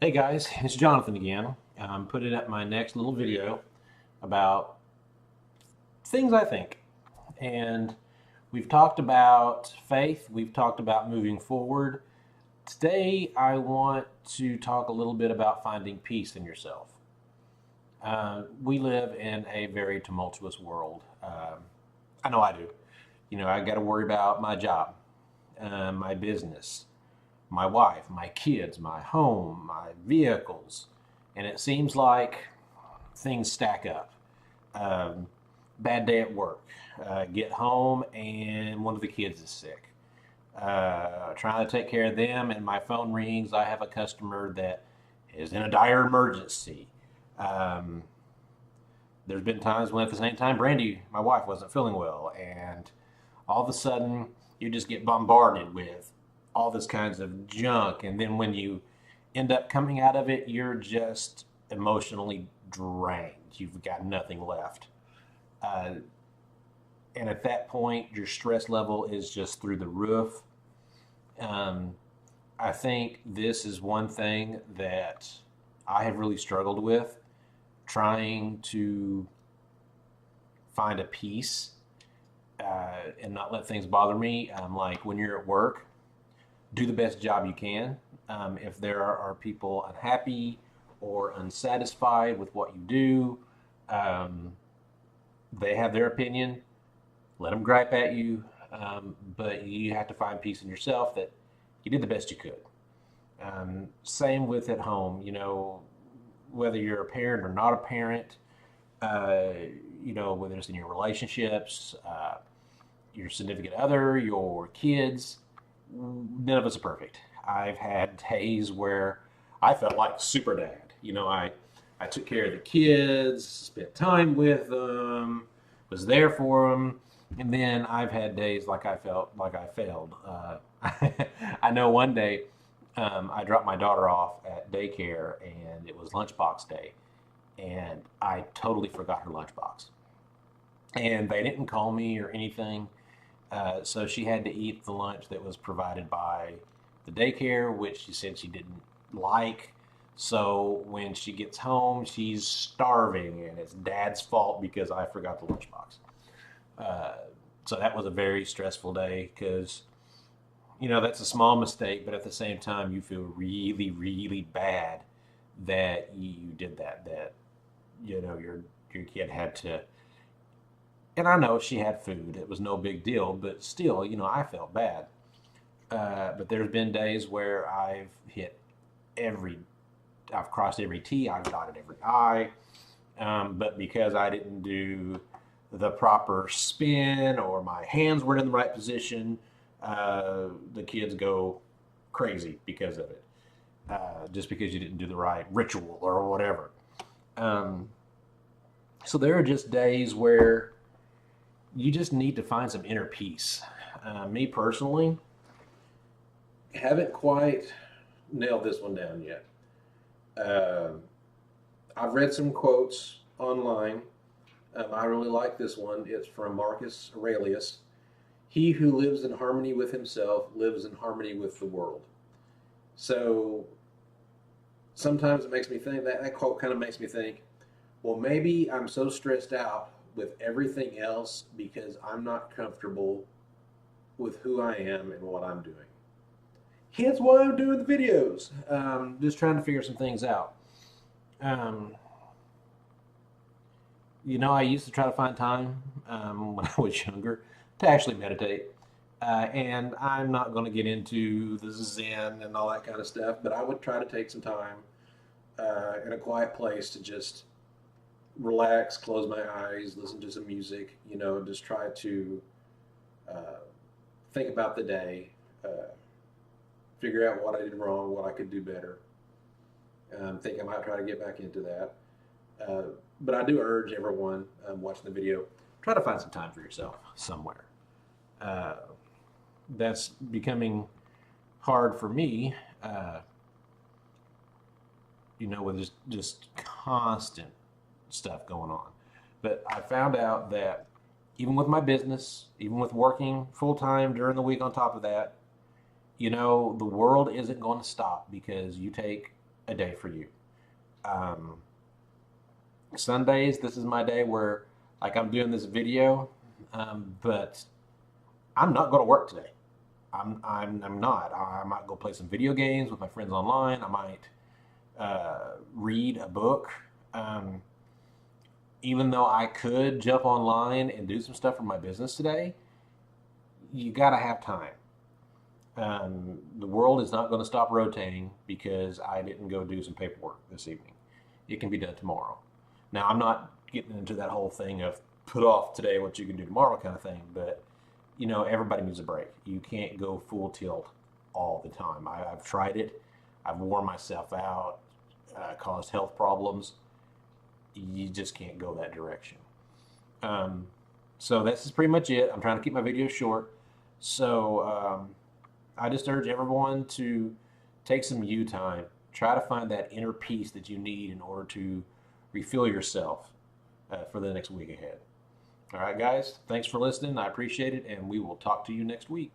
Hey guys, it's Jonathan again. I'm putting up my next little video about things I think. And we've talked about faith, we've talked about moving forward. Today, I want to talk a little bit about finding peace in yourself. We live in a very tumultuous world. I know I do. I got to worry about my job, my business, my wife, my kids, my home, my vehicles, and it seems like things stack up. Um, Bad day at work. Get home and one of the kids is sick. Trying to take care of them, and my phone rings. I have a customer that is in a dire emergency. Um, there's been times when, at the same time, Brandy, my wife, wasn't feeling well, and all of a sudden, you just get bombarded with all this kinds of junk, and then when you end up coming out of it, you're just emotionally drained. You've got nothing left. Uh, and at that point, your stress level is just through the roof. Um, I think this is one thing that I have really struggled with, trying to find a peace and not let things bother me. Like when you're at work, do the best job you can. If there are people unhappy or unsatisfied with what you do, um, they have their opinion. Let them gripe at you, but you have to find peace in yourself that you did the best you could. Same with at home, whether you're a parent or not a parent, uh, whether it's in your relationships, your significant other, your kids, none of us are perfect. I've had days where I felt like super dad. I took care of the kids, spent time with them, was there for them, and then I've had days like I felt like I failed. I know one day I dropped my daughter off at daycare, and it was lunchbox day, and I totally forgot her lunchbox, and they didn't call me or anything. So she had to eat the lunch that was provided by the daycare, which she said she didn't like. So when she gets home, she's starving, and it's dad's fault because I forgot the lunchbox. Uh, so that was a very stressful day because, that's a small mistake, but at the same time, you feel really, really bad that you did that, your kid had to. And I know she had food. It was no big deal, but still, I felt bad. But there's been days where every, I've crossed every T, I've dotted every I. But because I didn't do the proper spin or my hands weren't in the right position, the kids go crazy because of it. Just because you didn't do the right ritual or whatever. Um, so there are just days where you just need to find some inner peace. Me personally, haven't quite nailed this one down yet. Uh, I've read some quotes online. I really like this one. It's from Marcus Aurelius. He who lives in harmony with himself lives in harmony with the world. So sometimes it makes me think that quote kind of makes me think, well, maybe I'm so stressed out with everything else because I'm not comfortable with who I am and what I'm doing. Hence why I'm doing the videos. Just trying to figure some things out. Um, I used to try to find time when I was younger to actually meditate. And I'm not going to get into the Zen and all that kind of stuff, but I would try to take some time in a quiet place to just relax, close my eyes, listen to some music, just try to uh, think about the day, figure out what I did wrong, what I could do better. Think I might try to get back into that. Uh, but I do urge everyone watching the video, try to find some time for yourself somewhere. Uh, that's becoming hard for me, with just constant stuff going on. But I found out that even with my business, even with working full time during the week on top of that, the world isn't going to stop because you take a day for you. Um, Sundays, this is my day where, like, I'm doing this video, but I'm not going to work today. I'm not. I might go play some video games with my friends online. I might read a book. Um, Even though I could jump online and do some stuff for my business today, you got to have time. The world is not going to stop rotating because I didn't go do some paperwork this evening. It can be done tomorrow. Now, I'm not getting into that whole thing of put off today what you can do tomorrow kind of thing, but everybody needs a break. You can't go full tilt all the time. I've tried it. I've worn myself out, caused health problems. You just can't go that direction. So this is pretty much it. I'm trying to keep my videos short. So I just urge everyone to take some you time. Try to find that inner peace that you need in order to refill yourself for the next week ahead. All right, guys, thanks for listening. I appreciate it, and we will talk to you next week.